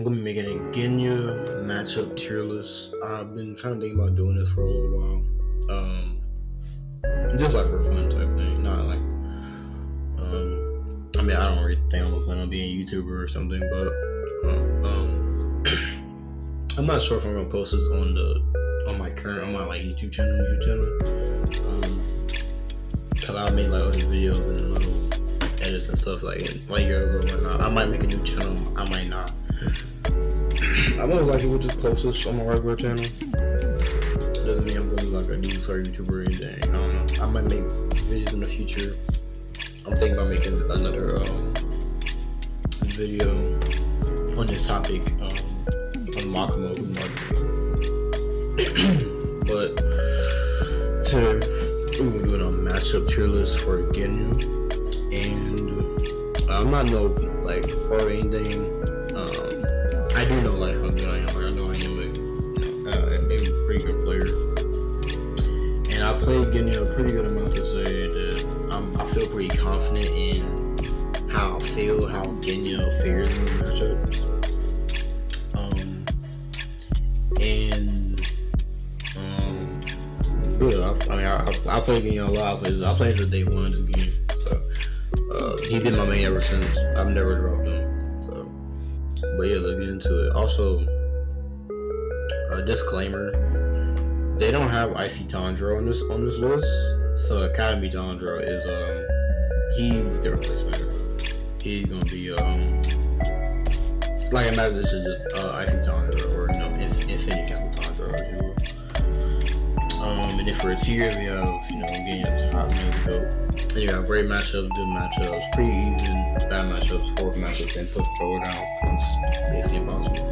I'm gonna be making a genya matchup tier list. I've been kind of thinking about doing this for a little while. Just like for fun type thing, not like I mean, I don't really think I'm gonna plan on being a YouTuber or something, but I'm not sure if I'm gonna post this on my like YouTube channel, cause I'll make like other videos and little edits and stuff like years ago. Whatnot. I might make a new channel, I might not. I most likely will just post this on my regular channel. Doesn't mean I'm gonna be like a new YouTuber or anything. I don't know. I might make videos in the future. I'm thinking about making another video on this topic on Makamo's marketing. But today we're doing a matchup tier list for Genya, and I'm not no like or anything. I do know like how good I am. Like, I know I am a pretty good player, and I played Genya a pretty good amount to say that I feel pretty confident in how Genya fares in the matchups. I played Genya a lot. I played since day one this game, so he's been my main ever since. I've never dropped him. So, but yeah, let's get into it. Also, a disclaimer: they don't have Icy Tundra on this list. So Academy Tundra is he's the replacement. He's gonna be like imagine this is just Icy Tundra or Infinity Capital Tundra or you will. And then for a tier we have getting up top main go. And you have great matchups, good matchups, pretty even, bad matchups, horrible matchups, and put controller down. It's basically impossible.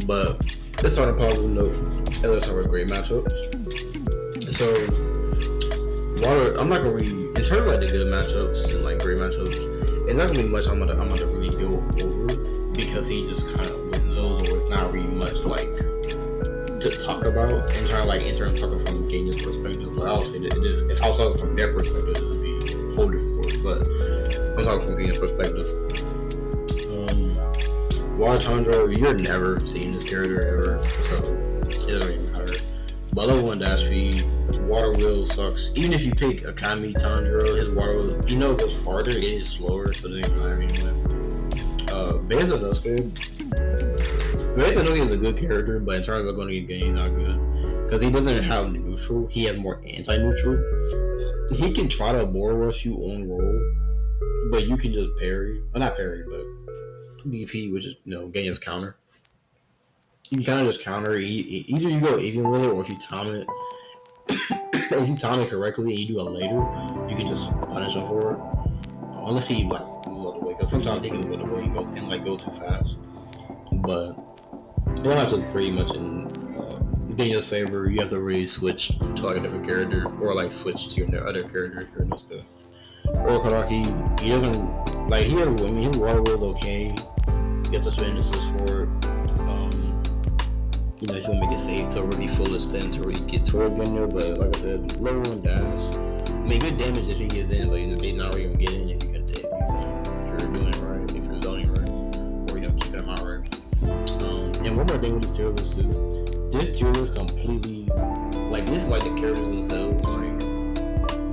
But let's start on a positive note. And let's start with great matchups. So I'm not gonna really, in terms of like the good matchups and like great matchups, it's not gonna be much I'm gonna really go over because he just kind of wins those, or it's not really much like to talk about in terms of talking from Genya's perspective. But I'll say that if I was talking from their perspective, it would be a whole different story. But I'm talking from Genya's perspective. Water Tundra, you're never seeing this character ever, so it doesn't really matter. But level 1 dash speed, water wheel sucks. Even if you pick Akami Tundra, his water wheel, it goes farther, it is slower, so it doesn't matter anyway. Beza does good. Beza, I know he's a good character, but in terms of going to get game, he's not good. Because he doesn't have neutral, he has more anti-neutral. He can try to board rush you on roll, but you can just parry. Well, not parry, but DP, which is, Genya's counter. You can kind of just counter. Either you go even with it, or if you time it, correctly and you do it later, you can just punish him for it. Unless he like move the way, because sometimes he can move the way and go too fast. But you don't have to pretty much in Genya's favor. You have to really switch to like a different character, or like switch to your other character if you're in this good. Orokaraki, he doesn't like his water wheel okay. You have to spend assist for it. If you want to make it safe to a really full extent to really get toward Genya, but like I said, level 1 dash. I mean, good damage if he gets in, but they're not really gonna get in if you're doing it right, if you're zoning right, or keeping them out right. And one more thing with this tier list too. This tier list completely, like this is like the characters themselves. Like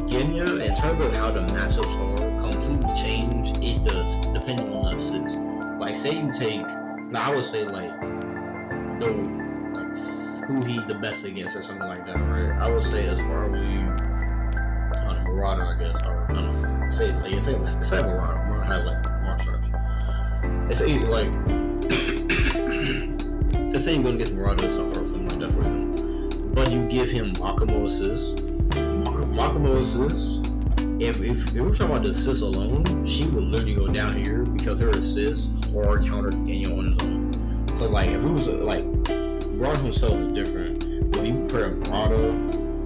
Genya, in terms of how the matchups are, completely change. It does depending on the assist. Like say you take, I would say like who he's the best against or something like that, right? I would say that's probably Marauder, I guess. Or I don't know. Say Marauder. Marauder had like martial arts. It's like let's say you're gonna get Marauder or something like that for him, but you give him Makamo assist. Makamo assist. If we're talking about the assist alone, she would literally go down here because her assist or counter Genya on his own. So like if it was like Marauder himself is different. But if you pair Marauder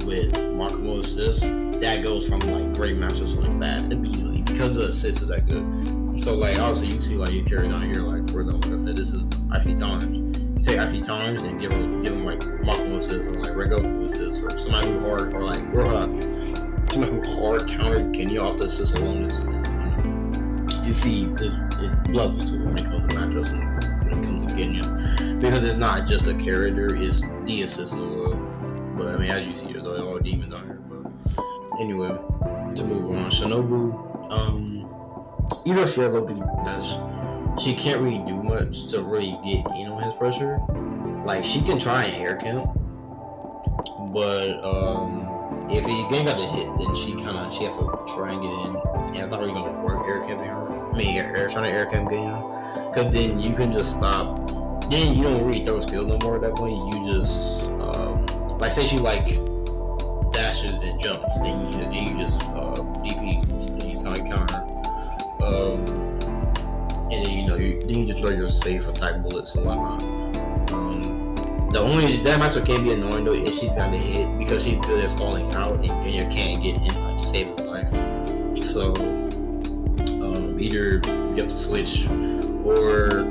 with Makamo assist, that goes from like great matchups to like bad immediately because the assist is that good. So like obviously you see like you carry down here like for them, like I said, this is Icy Times. You take Icy Times and give him like Makamo assist or like Regoku assist or somebody who hard or like Rohaki. Somebody who hard countered Genya off the assist alone is you see it levels to when it comes to matchups and when it comes to because it's not just a character, it's the assist as well. But I mean, as you see, there's all demons on here. But anyway, to move on, Shinobu, even though she has low dash, she can't really do much to really get in on his pressure. Like, she can try and air camp, but if he again got the hit, then she has to try and get in. And it's not really gonna work air camping her. I mean, trying to air camp Genya, because then you can just stop. Then you don't really throw skills no more at that point. You just like, say she like dashes and jumps, then you just DP, then you kind of counter, and then then you just throw your safe attack bullets and whatnot. That matchup can be annoying though if she's got the hit, because she's good at stalling out and Genya can't get in like to save his life. So either you have to switch, or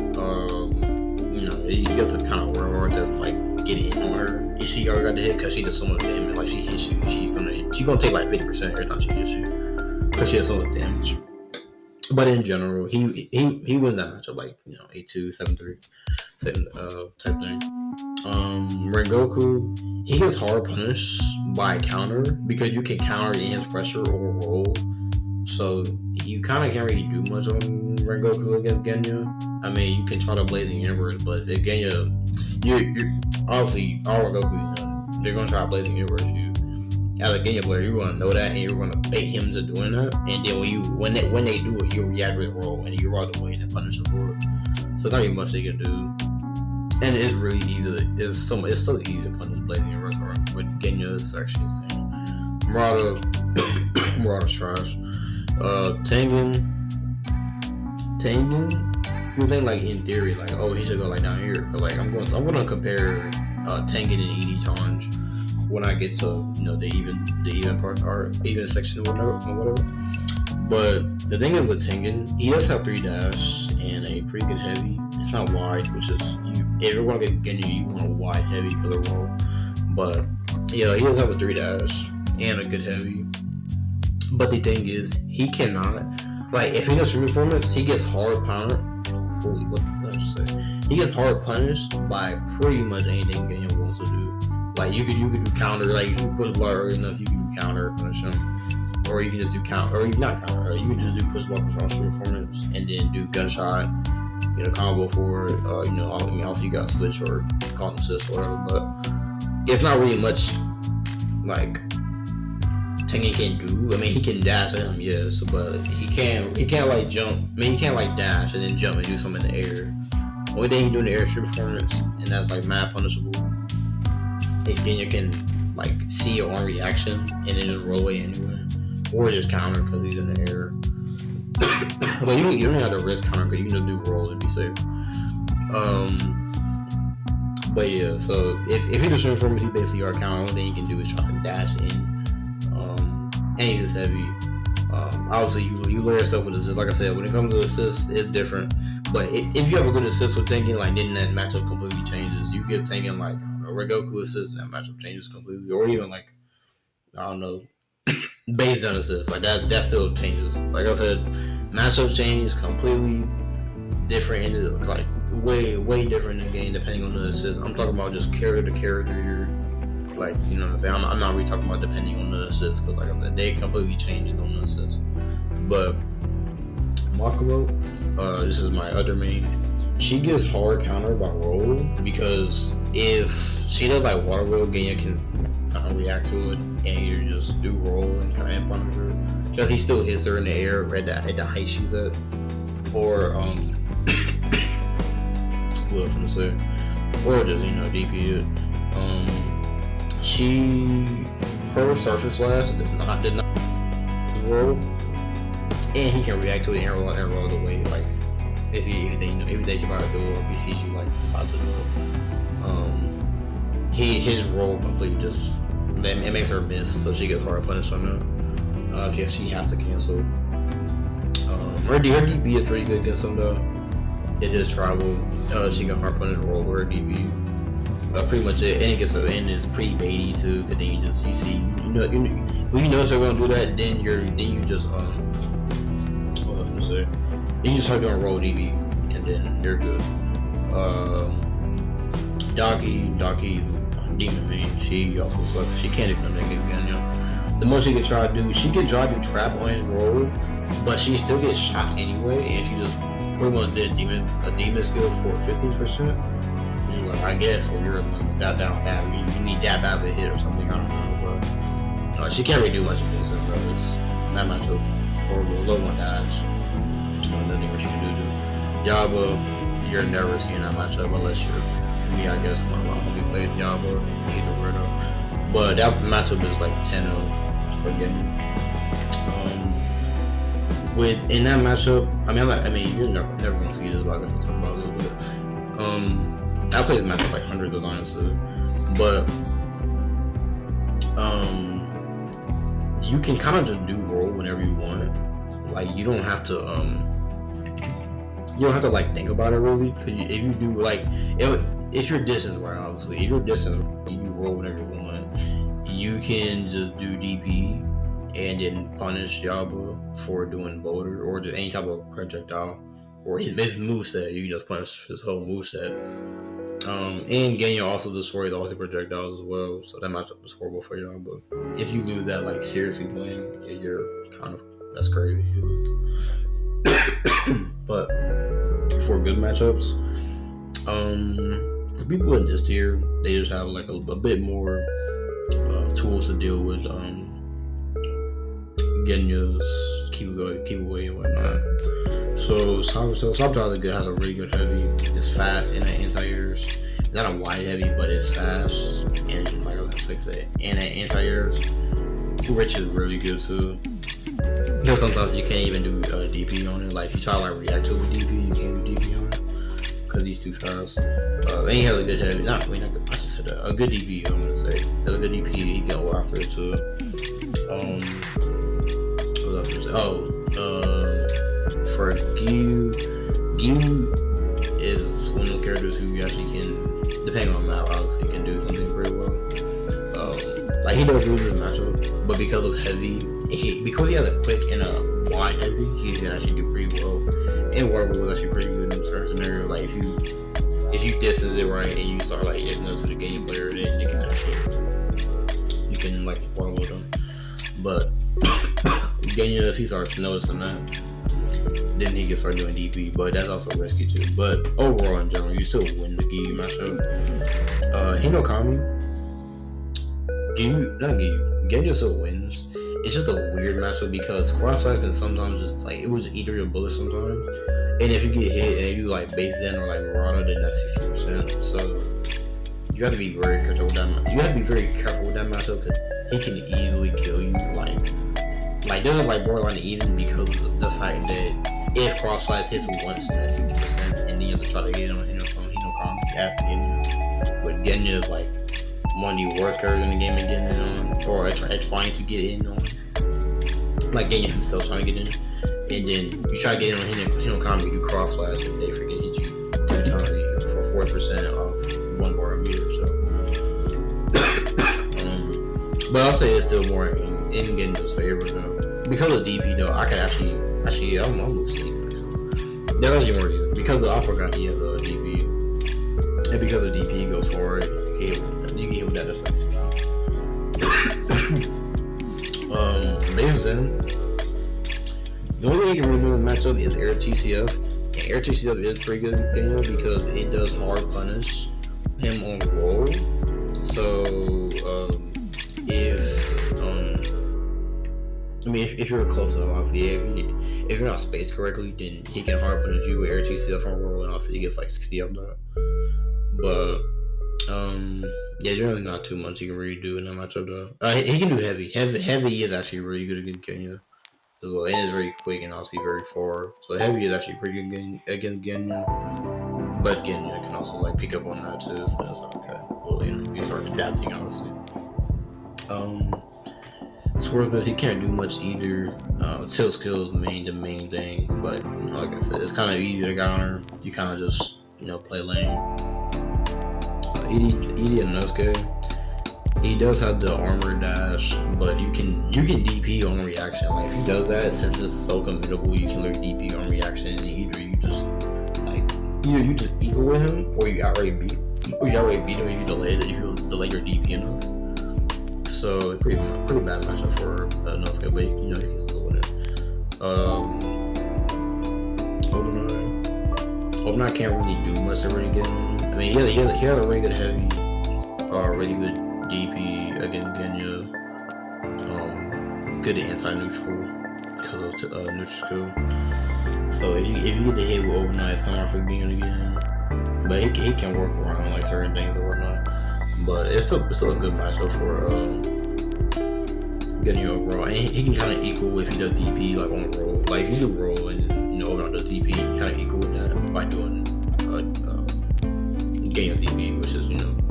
you have to kind of work hard to like get in on her if she already got the hit, because she does so much damage. Like, she hits you, she's gonna take like 50% every time she hits you, because she has so much damage. But in general, he wins that matchup like 8-2, 7-3, type thing. Rengoku, he gets hard punished by counter, because you can counter in his pressure or roll. So you kind of can't really do much on Rengoku against Genya. I mean, you can try to Blazing Universe, but if Genya, you're obviously all Rengoku, they're gonna try Blazing Universe you. As a Genya player, you're gonna know that, and you're gonna bait him to doing that. And then when they do it, you react with roll, and you roll away and then punish them for it. So it's not even much they can do. And it's really easy. It's so easy to punish Blazing Universe with Genya. It's actually insane. Marauder's trash. Tengen, you think like in theory, like, oh, he should go like down here. But like I'm gonna compare Tengen and ED challenge when I get to the even part or even section or whatever. But the thing is with Tengen, he does have 3 dash and a pretty good heavy. It's not wide, which is if you're gonna get Genya, you want a wide heavy because of roll. But yeah, he does have a 3 dash and a good heavy. But the thing is, he cannot, like, if he does stream performance, he gets hard punished. Holy, what did I just say? He gets hard punished by pretty much anything Genya wants to do. Like, you could do counter, like, if you push block early enough, you can do counter, punish him. Or you can just do counter, or not counter, you can just do push block on stream performance, and then do gunshot, combo for it. Also you got switch or call assist or whatever, but it's not really much, like, Tengen can do. I mean, he can dash at him, yes, but he can't like jump. I mean, he can't like dash and then jump and do something in the air. Only thing he do in the air is stream performance, and that's like mad punishable. And Genya can like see your own reaction and then just roll away anyway, or just counter because he's in the air. But you don't have to risk counter, because you can just do roll and be safe. But yeah, so if he does stream performance, he basically our counter. Only thing he can do is try to dash in. And he's heavy. Obviously, you layer yourself with assist. Like I said, when it comes to assists, it's different. But if you have a good assist with Tengen, like, then that matchup completely changes. You give Tengen like a Rengoku assist, and that matchup changes completely. Or even like, I don't know, base down assist, like that still changes. Like I said, matchup changes completely different, and like way different in the game depending on the assist. I'm talking about just character to character here. Like, you know what I'm saying? I'm not really talking about depending on the assist, because like I said, they completely changes on the assist. But Makuro, this is my other main. She gets hard counter by roll, because if she does like water roll, Genya can react to it and either just do roll and kind of punish her, because he still hits her in the air at the height she's at, or what else I'm gonna say, or just DP it. Her surface blast did not roll, and he can react to it and roll away. Like if he thinks you're about to do it, or if he sees you like about to do it, his roll completely just it makes her miss, so she gets hard punished on that. She has to cancel. Her DP is pretty good against him though. It is travel. She can hard punish roll with her DP. Pretty much it, and it gets and it's pretty baity too. And then you see when you know they're gonna do that, then you just what was I gonna say? You just start doing roll DB, and then you're good. Daki, demon main. She also sucks. She can't do nothing again. The most she could try to do, she could try to trap on his roll, but she still gets shot anyway, and she just pretty much did a demon skill for 15%. Like, I guess if you're that down bad, you need that bad of a hit or something. I don't know, but she can't really do much of this. So it's not much of horrible. Low one dies. Nothing what you can do. Jabba, you're never seeing that matchup unless you're me. I guess my mom only plays Jabba, either weirdo. But that matchup is like 10-0 for getting. In that matchup, you're never gonna see this, but I guess we'll talk about it a little bit. I played this matchup like hundreds of times too, but you can kind of just do roll whenever you want. Like you don't have to like think about it really, because if you do like if you're distance right, obviously if you're distance you roll whenever you want. You can just do DP and then punish Jabba for doing boulder or just any type of projectile or his moveset. You can just punish his whole moveset. And Genya also destroys all the projectiles as well, so that matchup is horrible for y'all. But if you lose that, like seriously playing, you're kind of, that's crazy if you lose. But for good matchups, for people in this tier, they just have like a bit more tools to deal with Genya's keep away and whatnot. So sometimes it has a really good heavy. It's fast in the anti-airs. It's not a wide heavy, but it's fast and like and anti-airs. Which is really good too. Because sometimes you can't even do DP on it. Like if you try to like react to it with DP, you can't do DP on it because he's too fast. And he has a good heavy. I just said a good DP. I'm gonna say has a good DP. He can go after it too. What else was it? For Gyu is one of the characters who actually can, depending on map, obviously can do something pretty well. Like he does lose his matchup, but because of heavy, because he has a quick and a wide heavy, he can actually do pretty well. And water was actually pretty good in certain scenarios. Like if you distance it right and you start like distance to the game player, then you can like water with him. But Genya, if he starts noticing that, then he can start doing DP, but that's also risky too. But overall, in general, you still win the Gyu matchup. Hinokami, Genya still wins. It's just a weird matchup because crossfires can sometimes just like it was eat your bullets sometimes, and if you get hit and you like base Zen or like Murata, then that's 60%. So you have to be very careful with that. You have to be very careful with that matchup because he can easily kill you. Like this is like borderline even because of the fact that if crossfires hits once, then 60%, and then you have to try to get on Hinokami after Genya. But Genya is like one of the worst characters in the game to get in on, or trying to get in on. Like Genya himself trying to get in, and then you try to get in on Hinokami, you do crossfires, and they freaking hit you 2 times for 40% off 1 bar a meter. So, but I'll say it's still more in Genya's favor though. Because of DP though, I could actually I'm move Steve. That's actually more easy. Because I forgot he has a DP, and because of DP he goes for it. You can hit that just like 60. Base Zen. The only way you can really do a matchup is Air TCF. And Air TCF is pretty good in Genya because it does hard punish him on roll. So if you're close enough, obviously, if you're not spaced correctly, then he can hard punish you with Air TCF on roll, and obviously he gets like 60 of that. But yeah, there's really not too much he can really do in that matchup though. He can do heavy. Heavy is actually really good against Genya as well, and it's very quick and obviously very far. So heavy is actually pretty good against Genya. But Genya can also like pick up on that too, so that's okay. Well, you start adapting obviously. Swordsman, he can't do much either. Tilt skill is the main thing, but like I said, it's kind of easy to counter. You kind of just play lane. Edie Inosuke, he does have the armor dash, but you can DP on reaction. Like if he does that, since it's so committable, you can literally DP on reaction, and either you just like either you just equal with him, or you outright beat him if you delay your DP enough. So pretty bad matchup for Nosuke, but he can still win it. Obanai can't really do much to really get him. I mean, he had a really good heavy, really good DP against Genya. Good anti-neutral because of neutral skill. So if you get the hit with Obanai, it's kind of hard for Genya again. But he can work around like certain things or whatnot. But it's still a good matchup for Genya overall. And he can kind of equal if he does DP like on a roll. Like if you do roll and Obanai does DP, you kind of equal with that by doing Genya DP, which is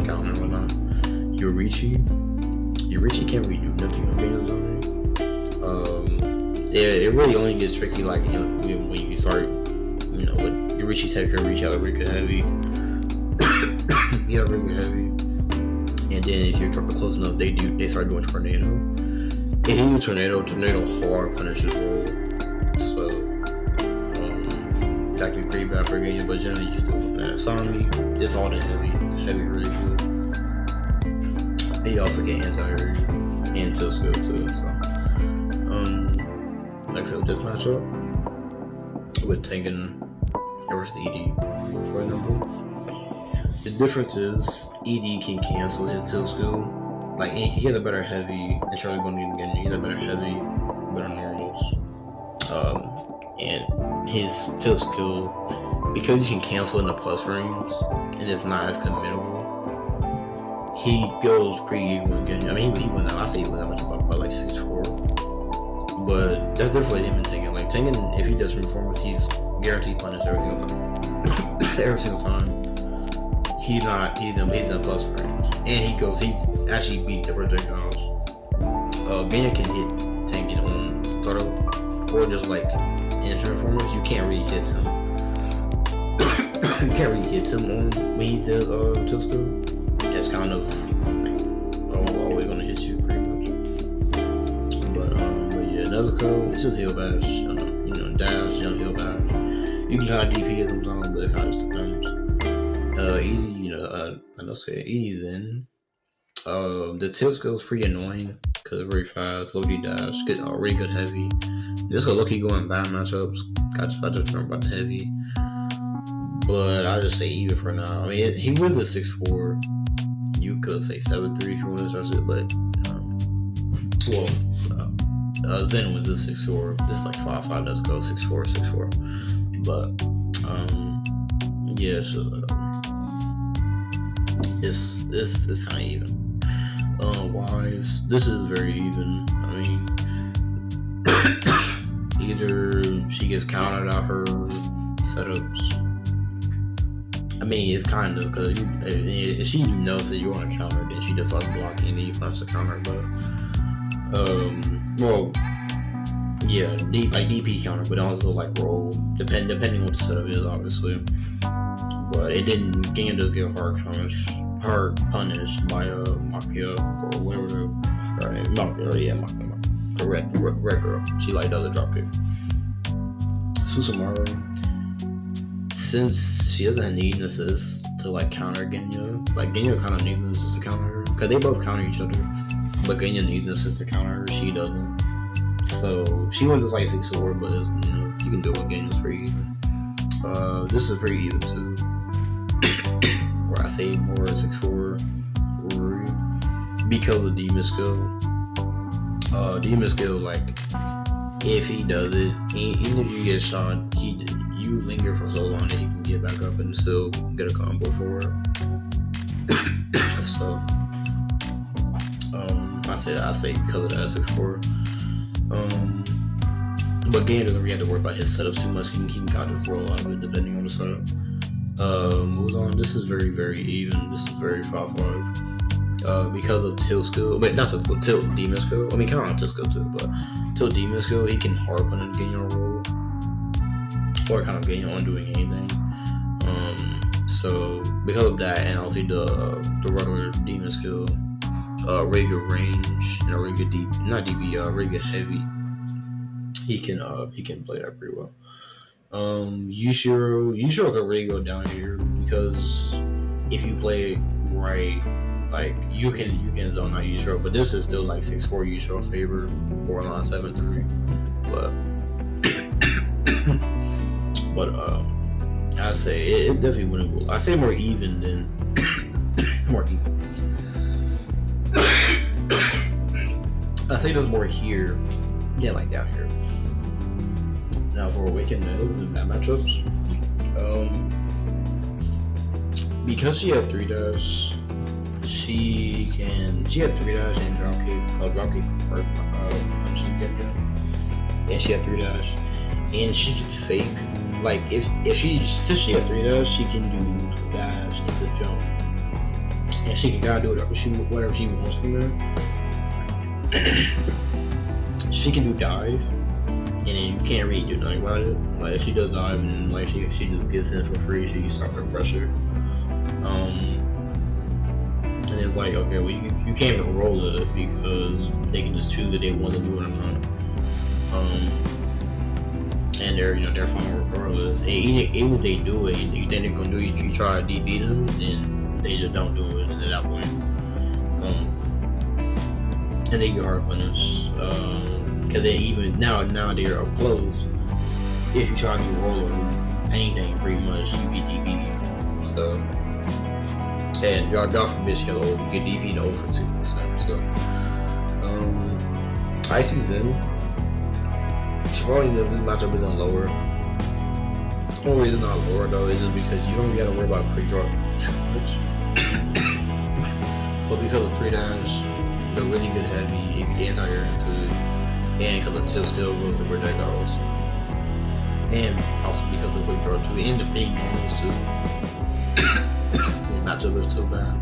counter and whatnot. Yurichi can't really do nothing on Genya's zone. It really only gets tricky like when you start, with Yurichi's head can reach out a really heavy. Really heavy. And then if you're close enough, they start doing tornado. And he do tornado hard punishes roll. So that could be pretty bad for Genya, but generally you still want that. Sami, it's all the heavy really good. He also get anti-air and tilt skill too. So like I said, with this matchup with Tengen versus ED, for example, the difference is ED can cancel his tilt skill. Like he has a better heavy, and Charlie going to get he has a better heavy, better normals, and his tilt skill, because he can cancel in the plus range and it's not as committable. He goes pretty even with Genya. I mean, he went out. I say he went out much by like 6-4. But that's different with him and Tengen. Like Tengen, if he does reformers, he's guaranteed punish every single time. Every single time. He's in a plus range, and he actually beats the projectiles. Genya can hit Tengen on startup, or just like in reformers. You can't really hit him. You can't really hit him on when he does tilt skill. It's kind of like always gonna hit you pretty much. But yeah, Nezuko, it's just heal bash. Dash, heal bash. You can kind of DP it sometimes, but it kind of just depends. I know say E's in. The tilt skill is pretty annoying because it's very fast. Low D dash, get really good heavy. This could look going bad matchups. I just remember about the heavy. But I just say even for now. I mean, he wins at 6-4. You could say 7-3 if you want to start it, but Zen wins at 6-4. This is like 5-5. Let's go 6-4, 6-4. But yeah, so it's kind of even. Wise, this is very even. I mean, either she gets countered out her setups. I mean, it's kind of because if she knows that you want to counter, then she just starts blocking and you punch the counter. But yeah, DP counter, but also like roll, depending on what the setup is, obviously. But it didn't. Genya does get hard punished by Makia or whatever her name. Makia, the red girl. She like does a drop kick. Susumaru, since she doesn't need an assist to like counter Genya, like Genya kind of needs an assist to counter her because they both counter each other. But Genya needs an assist to counter her. She doesn't. So she wins with like 6-4, but you can do it with Genya. It's pretty even. This is pretty even too. Or I say more 6-4 because of Demon skill. Demon skill, like if he does it, even if you get shot, you linger for so long that you can get back up and still get a combo for it. So I say because of that 6-4. But Genya doesn't really have to worry about his setups too much. He can kind of roll out of it depending on the setup. Moves on. This is very, very even. This is very 5-5. Because of tilt skill, but not tilt demon skill. I mean, kind of tilt skill too, but tilt demon skill, he can hard punish Genya roll, or kind of Genya on doing anything. So because of that, and also the regular demon skill, really good range and a really good really good heavy. He can play that pretty well. Yushiro could really go down here because if you play it right, like you can zone out Yushiro, but this is still like 6-4 Yushiro favor, borderline 7-3. But I say it definitely wouldn't go. I say more even than more even. I think there's more here, yeah, like down here. Now for Awakened and bad matchups, because she had 3-dash, she had 3-dash and dropkick or genya, and she had 3-dash, and she could fake. Like since she had 3-dash, she can do dash and the jump, and she can kind of do whatever she wants from there. She can do dive, and then you can't really do nothing about it. Like if she does dive and like she just gets in for free, she can start her pressure. And it's like, okay, well you can't even roll it because they can just choose that they want to do it or not. And they're fine regardless. And even if they do it, you think they're gonna do it, you try to DB them, and they just don't do it at that point. And they get hard punished. Because they even now they're up close. If you try to roll or anything, pretty much you get DB. So, and God forbid you get DB to over 60%. So, Icy Zen. She probably this matchup isn't lower. The only reason not lower though is just because you don't gotta worry about quick draw too much. But because of 3-dash, they're really good heavy anti-air into it, and because the tilt skill goes to projectiles, and also because of quick draw too, and the big normals too. The matchup is too bad.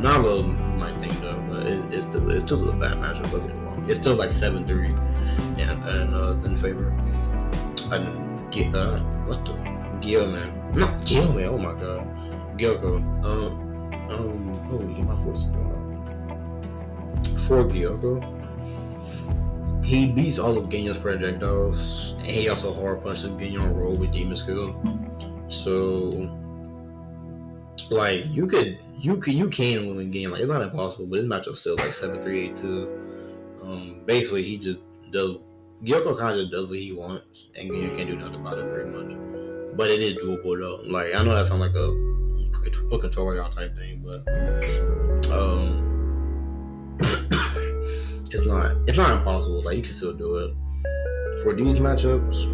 Not a little might think though, but it's still a bad matchup. Don't get me wrong. It's still like 7-3, and it's in favor. And what the Gilman? Not Gilman. Oh my god, Gyoko. Get my voice going. For Gyoko, he beats all of Genya's projectiles, and he also hard punches Genya on roll with demon skill. So, like you can win the game. Like it's not impossible, but his matchup still like 7-3, 8-2. Basically he just does. Gyoko kind of does what he wants, and Genya can't do nothing about it very much. But it is doable though. Like I know that sounds like a put controller down type thing, but it's not impossible. Like you can still do it. For these matchups,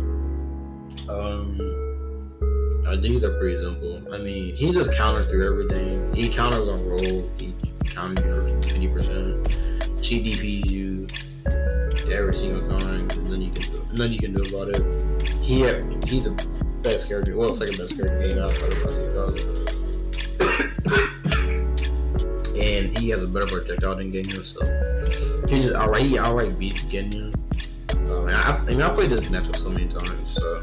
these are pretty simple. I mean, he just counters through everything. He counters on roll. He counters you for 50%. She DPs you every single time, and then you can do about it. He's the best character. Well, second best character in the game outside of basketball. And he has a better projectile than Genya, so he outright beats Genya. I played this matchup so many times, so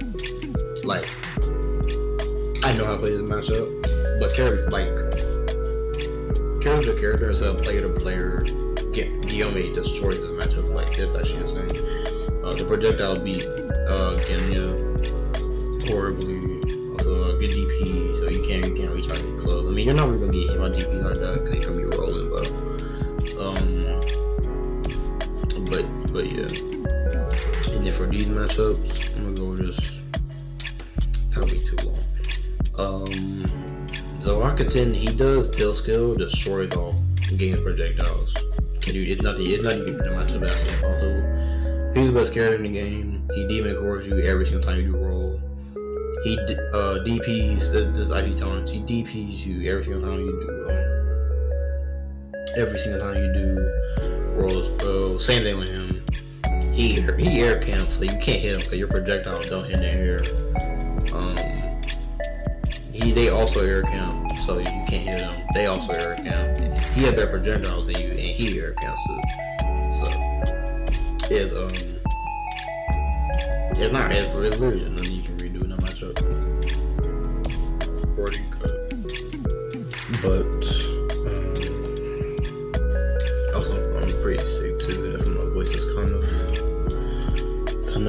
like I know how to play this matchup. But character to character instead of player to player, Guillaume destroys this matchup. Like it's actually insane. The projectile beats Genya horribly. Also, good DP, so you can't reach out get close. I mean, you're not really gonna get hit by DP like that because you're gonna be rolling, but yeah. And then for these matchups, I'm gonna go with this. That'll be too long. So I contend he does tail skill, destroys all game projectiles. It's nothing you can do in the matchup. That's impossible. He's the best character in the game. He demon cores you every single time you do roll. He DPs this icy tolerance. He DPs you every single time you do rolls. Same thing with him. He air camps, so you can't hit him because your projectiles don't hit in the air. They also air camp, so you can't hit them. They also air camp. He had better projectiles than you, and he air camps too. So it's literally nothing you can redo in that matchup. Recording cut. But also I'm pretty sick too. My voice is kind of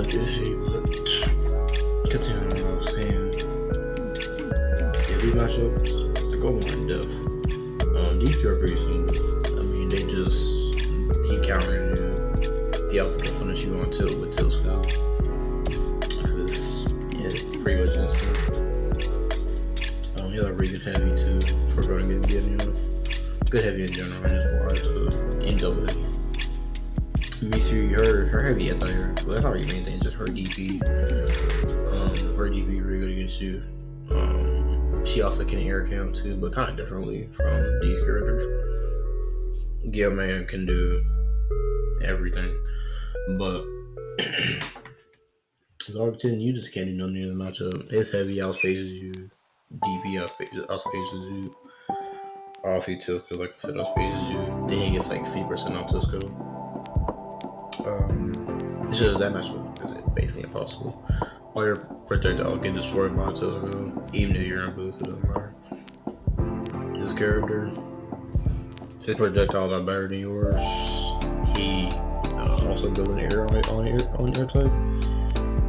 iffy, but matchups, to go more in depth. These two are pretty simple. I mean, he countered you. He also can punish you on tilt with tilt style. Because it's pretty much instant. He has a really good heavy too for going against Genya. Good heavy in general, and just wide too. And double heavy. Let me see her heavy anti-air. Well, that's not really anything, it's just her DP. Her DP really good against you. She also can air count too, but kind of differently from these characters. Yeah, man can do everything, but Zartan, you just can't do nothing in the matchup. His heavy outspaces you, DP outspaces you. Obviously, Tisco, like I said, outspaces you. Then he gets like 50% on Tisco. It's just that matchup is basically impossible. All your projectiles get destroyed by Tisco, even if you're in boost, it doesn't matter. This character, his projectiles are better than yours. He also builds an air on your type.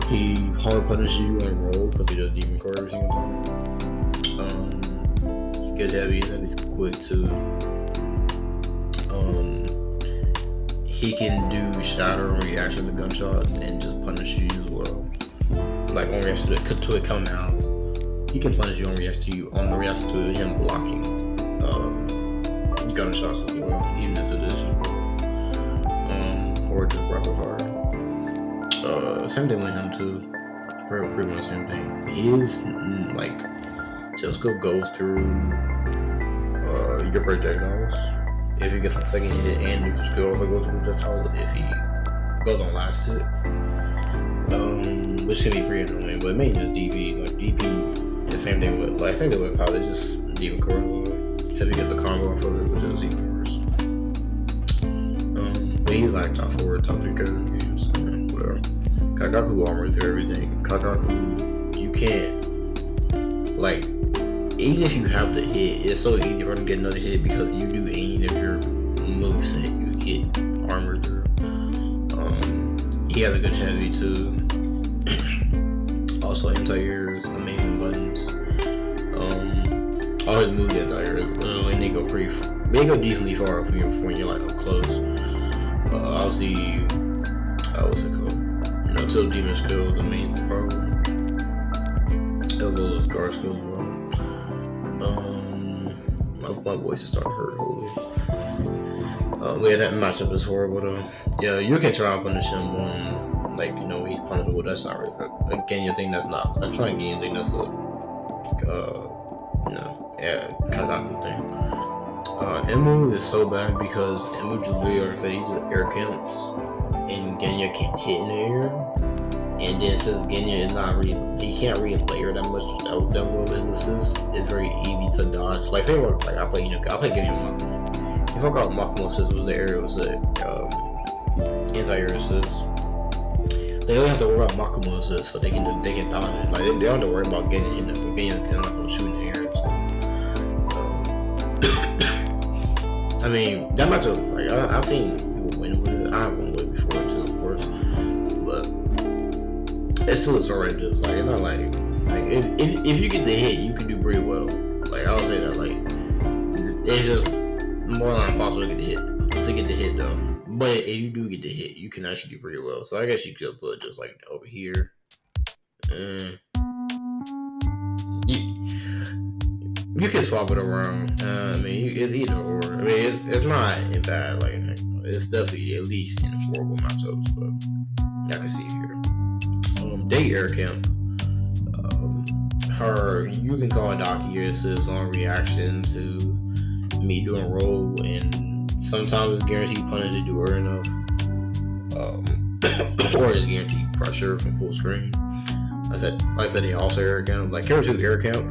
He hard punishes you on roll because he does demon card every single time. Good heavy, he's quick too. He can do shatter on reaction to gunshots and just punish you as well. Like on reaction to it coming out, he can punish you on reaction to him blocking gunshots as well, even if it is or just rapid fire. Same thing with him too. Pretty much the same thing. He is like Tisco goes through your projectiles. If he gets a second hit, and you still also go through projectiles if he goes on last hit. Which can be pretty annoying, but mainly just DP. Like DP, the same thing with college, just demon card. Except he gets a combo off of it, which is even worse. But he's like top 4, top 3 character in games. Whatever. Kagaku armor through everything. Kagaku, you can't like. Even if you have the hit, it's so easy for him to get another hit because you do any of your moveset, you get armor through. He has a good heavy too. Also anti-airs, amazing buttons. All his moves anti-airs, and they go decently far when you're like up close. Obviously, what's it called? Tilt demon skill, the main problem. Elbows, guard skills as well. My voice is starting to hurt. Holy. We had that matchup before, but yeah, you can try and punish him like he's punishable. That's not really a Genya thing. That's not a Genya thing. That's a Kagaku thing. Emu is so bad because Emu just really like I said, he just air counts, and Genya can't hit in the air. And then since Genya is not really, he can't really layer that much that well with his assist, it's very easy to dodge. Like say like I play Genya Makumo. If I got Makumo assist was the area was the anti-air assist. They only have to worry about Makumo assist so they can dodge it. Like they don't have to worry about Genya hitting it, but Genya is not gonna shoot in the air. So. I mean that matchup, like I've seen people win with it. I haven't won with it before too, of course. It's still outrageous. Like it's not like if you get the hit, you can do pretty well. Like I would say that it's just more than impossible to get the hit though. But if you do get the hit, you can actually do pretty well. So I guess you could put just like over here. You can swap it around. I mean, it's either or. I mean, it's not in bad. Like it's definitely at least in horrible matchups, but I can see here. Day air camp. You can call Daki assist on reaction to me doing roll, and sometimes it's guaranteed punish to do early enough, or it's guaranteed pressure from full screen. Like I said, they also air camp. Like character 2 air camp,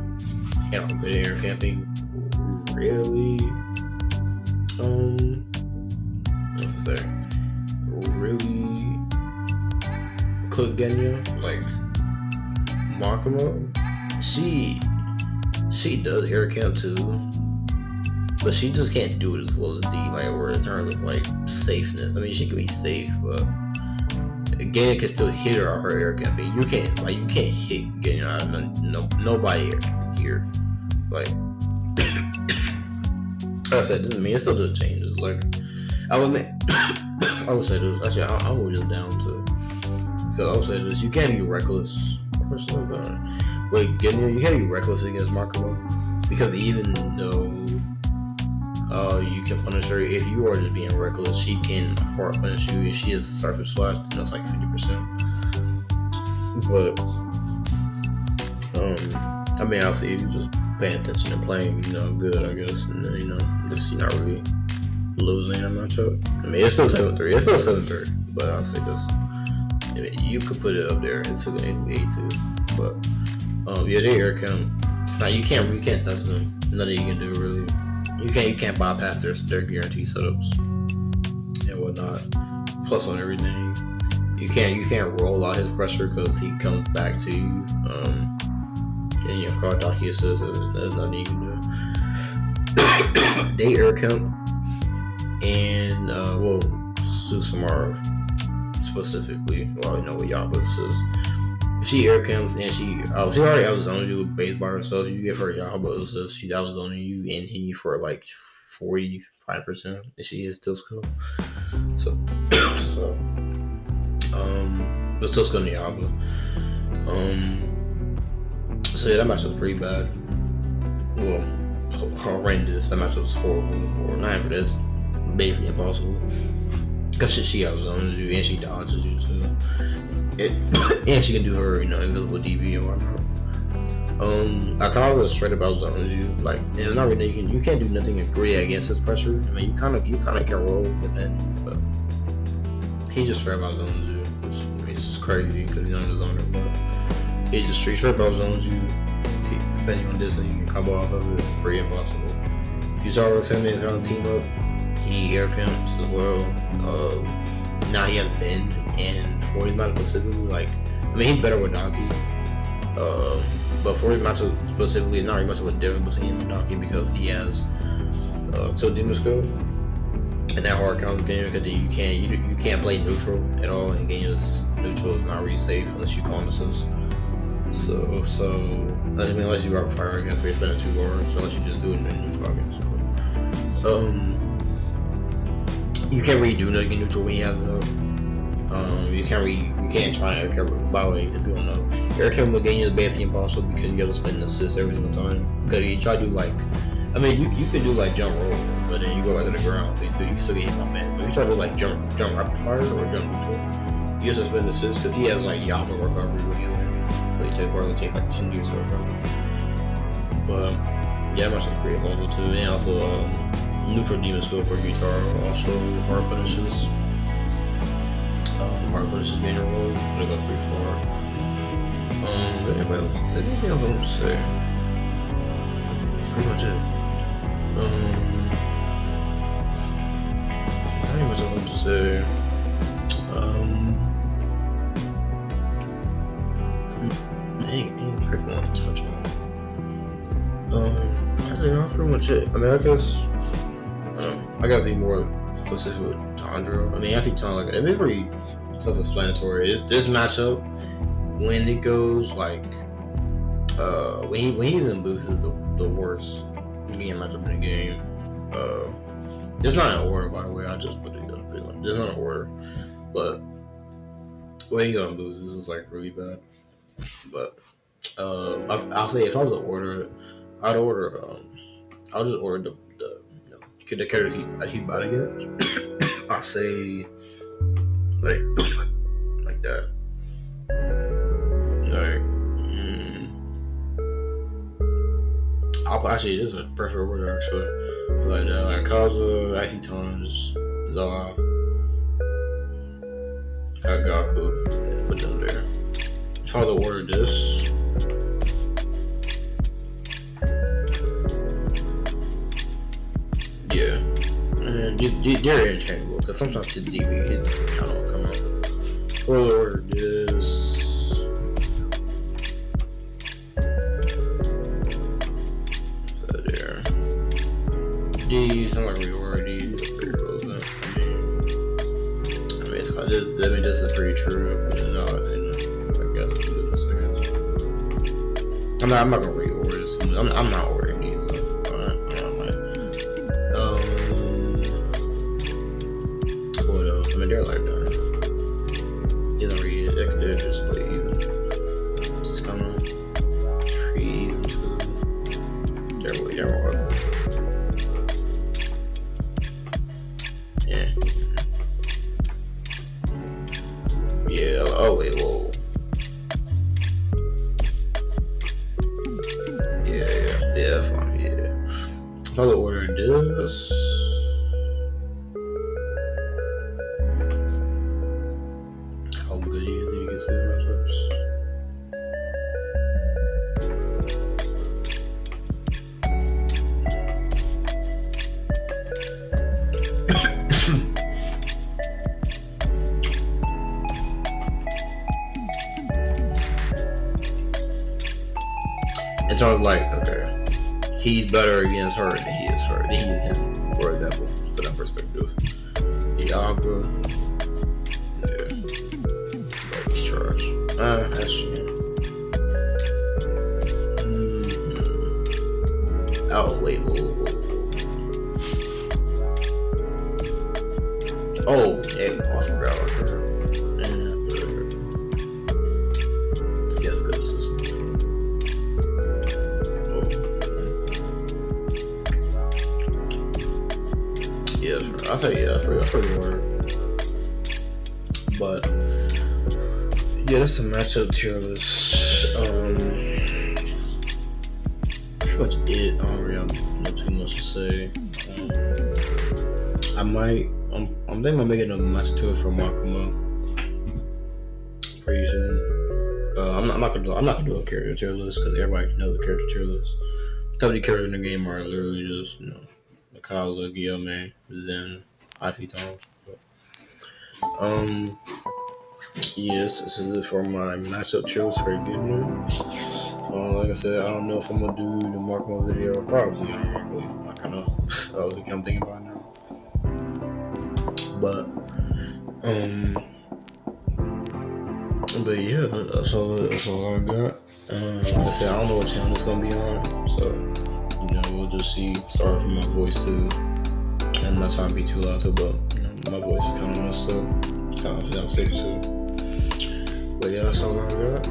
good air camping. Really, really cook Genya, like Makumo, she does air count too, but she just can't do it as well as D, like where in terms of like safeness. I mean, she can be safe, but Genya can still hit her on her air count. But you can't hit Genya out of nobody here. like I said, I mean, it still does changes. Like I would make, I would say this. Actually, I would just down to because I would say this. You can't be reckless. Like Genya, you can't be reckless against Markova because even though you can punish her, if you are just being reckless, she can hard punish you. If she is surface slash, then that's like 50%. But I mean, I'll see if you just paying attention and playing, good, I guess, and then, just you're not really losing that matchup. I mean, it's still 7-3. It's still 7-3, but I'll say this. I mean, you could put it up there into the 8-2, but yeah, they air count. Now you can't touch them. Nothing you can do really. You can't bypass their guaranteed setups and whatnot. Plus on everything, you can't roll out his pressure because he comes back to you. And card docky says there's nothing you can do. They air count and Susamar specifically. Well, what Yaba says. She air counts and she already outzones you with base by herself. You give her Yaba assist, she's outzoning you and hitting you for like 45%, and she is still skill. So but still skill in Yaba. So yeah, that match was pretty bad. Well, horrendous. That match was horrible. Or not even that's basically impossible. Because she outzones you and she dodges you too. And she can do her, invisible DB and whatnot. I kind of straight up outzones you. Like, and not really you can't do nothing agree against his pressure. I mean, you kind of can roll with that, but he just straight up outzones you, which is crazy because he's not in the zone. But he just straight up outzones you. Depending on distance, you can combo off of it. It's pretty impossible. You saw Roxanne trying to team up. He air pimps as well. Now he has bend and for his matchup specifically, he's better with Donkey. But for his matchup specifically, not really much of a difference between him and Donkey because he has Tilt Demon Skill and that hard counter game because you can't play neutral at all, and Genya's neutral is not really safe unless you call an assist. So unless you rock fire against where you're spending 2 bars, so unless you just do it in neutral against. You can't really do nothing neutral when he has it up. You can't try and air cover. By the way, if you don't know, air cover with Genya is basically impossible because you have to spend an assist every single time. Because you try to do you can do jump roll, but then you go right to the ground, so you can still get hit by man. But if you try to do jump rapid fire or jump neutral, you have to spend assist because he has Yama recovery with you. So he takes 10 years to recover. But yeah, I'm actually pretty level too, and also neutral demon skill for guitar, also hard punishes. Hard punishes being a roll, but it goes pretty far. Anybody else? Anything else I want to say? That's pretty much it. Not even much I want to say. Anything crazy I want to touch on? I think that's pretty much it. I mean, I guess I gotta be more specific with Tandro. I mean, I think Tandro, it's pretty self-explanatory. This matchup, when it goes when he's in boost, is the worst game matchup in the game. It's not in order, by the way. I just put it together pretty much. It's not in order, but when he goes in boost, this is really bad. But I'll say if I was to order, I'll just order the character he's about to get. I'll say like that. Actually, this is a perfect order actually. Like Kaza, Akitones, Zaw, Kagaku, put them there. If I was to order this, yeah, and they're interchangeable because sometimes his DB hit kind of come out. Order this. There. These, I'm not reorder these. They're pretty close now. I mean, it's kind of this is pretty true. No, I guess. I'm not gonna reorder this. I'm not ordering these. They're more. Yeah. Yeah. Oh wait. Whoa. Yeah. Fine. Yeah. I'll order this. How good do you think it's in matchups? It's all like, okay, he's better against her than he is her, than he is him, for example, from that perspective. Iago, yeah, but he's trash. That's Oh, wait, whoa. Oh, yeah, I forgot about her. Yeah, good assistant. Yeah, I think I forgot the word. But yeah, that's a matchup tier list. Pretty much it. I don't really have too much to say. I'm thinking of making a matchup tier list for Makima pretty soon. I'm not gonna do a character tier list because everybody knows the character tier list. Top of the characters in the game are literally just Mikala, Guillaume, Zen, Ifiton. Yes, this is it for my matchup tiers for beginner. Like I said, I don't know if I'm gonna do the Markmo video. Probably, I kind of I'm thinking about it now. But yeah, that's all I got. Like I said, I don't know what channel it's gonna be on, so we'll just see. Sorry for my voice too. I'm not trying to be too loud too, but my voice is kind of messed up. Kind of sound sick too. But yeah, that's all I got.